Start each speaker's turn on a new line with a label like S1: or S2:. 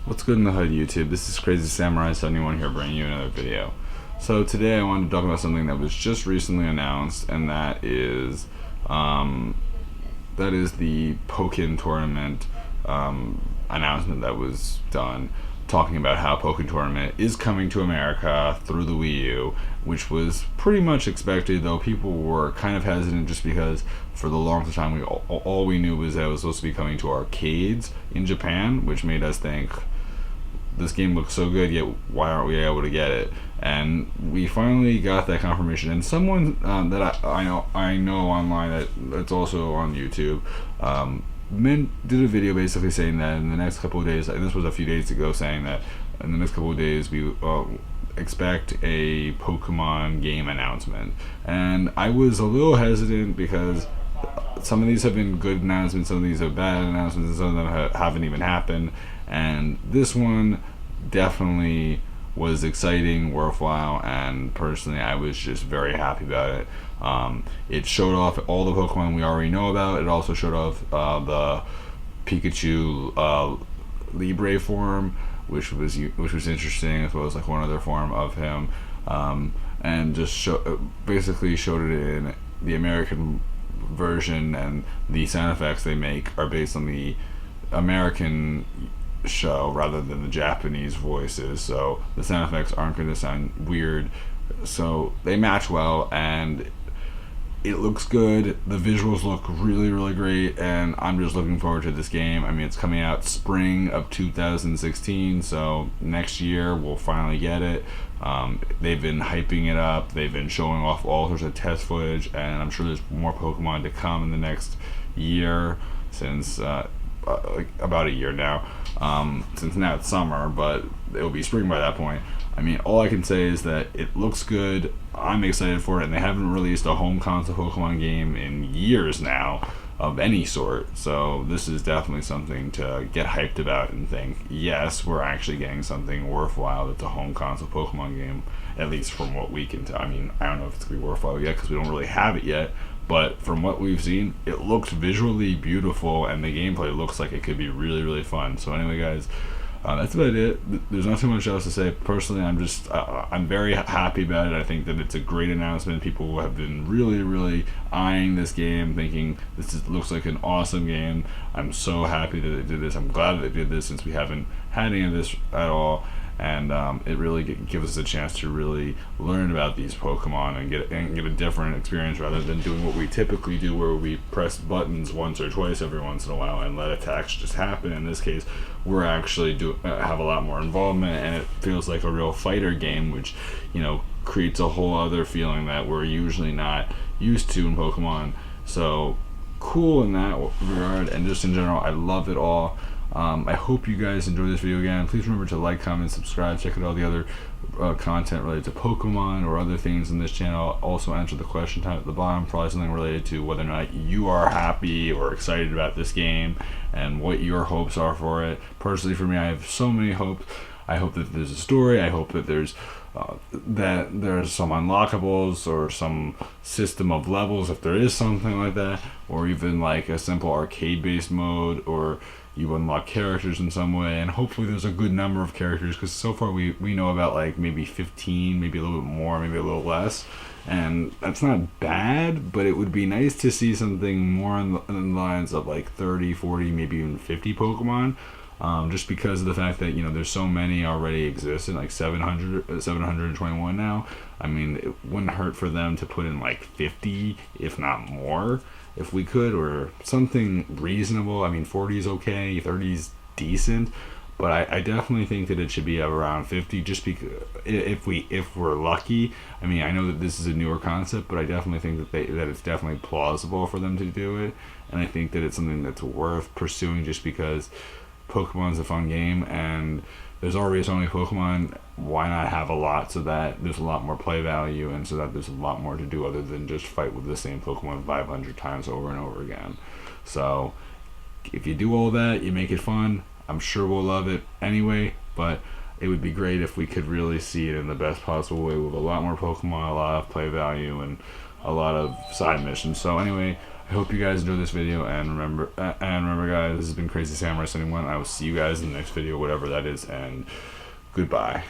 S1: What's good in the hood, YouTube? This is Crazy Samurai 71 here, bringing you another video. So today I wanted to talk about something that was just recently announced, and that is the Pokken tournament announcement that was done, talking about how Pokken tournament is coming to America through the Wii U, which was pretty much expected, though people were kind of hesitant just because for the longest time all we knew was that it was supposed to be coming to arcades in Japan, which made us think, this game looks so good, yet why aren't we able to get it? And we finally got that confirmation. And someone that I know online that's also on YouTube, did a video basically saying that in the next couple of days, and this was a few days ago, saying that in the next couple of days we expect a Pokemon game announcement. And I was a little hesitant because some of these have been good announcements, some of these are bad announcements, and some of them haven't even happened. And this one definitely was exciting, worthwhile, and personally I was just very happy about it. It showed off all the Pokemon we already know about. It also showed off the Pikachu Libre form, which was interesting, as well as like one other form of him, and just basically showed it in the American version, and the sound effects they make are based on the American show rather than the Japanese voices, so the sound effects aren't going to sound weird, so they match well, and it looks good. The visuals look really great, and I'm just looking forward to this game. I mean, it's coming out spring of 2016, so next year we'll finally get it. They've been hyping it up, they've been showing off all sorts of test footage, and I'm sure there's more Pokemon to come in the next year, since about a year now, since now it's summer, but it'll be spring by that point. I mean, all I can say is that it looks good, I'm excited for it, and they haven't released a home console Pokemon game in years now of any sort, so this is definitely something to get hyped about and think, yes, we're actually getting something worthwhile that's a home console Pokemon game, at least from what we can tell. I mean, I don't know if it's going to be worthwhile yet because we don't really have it yet, but from what we've seen, it looks visually beautiful, and the gameplay looks like it could be really fun. So anyway, guys, that's about it. There's not too much else to say. Personally, I'm very happy about it. I think that it's a great announcement. People have been really eyeing this game, thinking looks like an awesome game. I'm so happy that they did this. I'm glad that they did this, since we haven't had any of this at all. And it really gives us a chance to really learn about these Pokemon and get a different experience, rather than doing what we typically do, where we press buttons once or twice every once in a while and let attacks just happen. In this case, we're actually have a lot more involvement, and it feels like a real fighter game, which creates a whole other feeling that we're usually not used to in Pokemon. So cool in that regard, and just in general, I love it all. I hope you guys enjoy this video again. Please remember to like, comment, subscribe. Check out all the other content related to Pokemon or other things in this channel. Also answer the question time at the bottom, probably something related to whether or not you are happy or excited about this game and what your hopes are for it. Personally, for me, I have so many hopes. I hope that there's a story. I hope that there's some unlockables or some system of levels, if there is something like that, or even like a simple arcade-based mode, or you unlock characters in some way, and hopefully there's a good number of characters, because so far we know about like maybe 15, maybe a little bit more, maybe a little less, and that's not bad, but it would be nice to see something more in the lines of like 30, 40, maybe even 50 Pokemon, just because of the fact that there's so many already existing, like 721 now. I mean, it wouldn't hurt for them to put in like 50, if not more, if we could, or something reasonable. I mean, 40 is okay, 30 is decent, but I definitely think that it should be around 50, just because if we're lucky. I mean, I know that this is a newer concept, but I definitely think that it's definitely plausible for them to do it, and I think that it's something that's worth pursuing, just because Pokemon's a fun game, and there's already so many Pokemon. Why not have a lot, so that there's a lot more play value, and so that there's a lot more to do other than just fight with the same Pokemon 500 times over and over again. So if you do all that, you make it fun, I'm sure we'll love it anyway, but it would be great if we could really see it in the best possible way, with a lot more Pokemon, a lot of play value, and a lot of side missions. So anyway, I hope you guys enjoyed this video, and remember, guys, this has been Crazy Samurai 71. I will see you guys in the next video, whatever that is, and goodbye.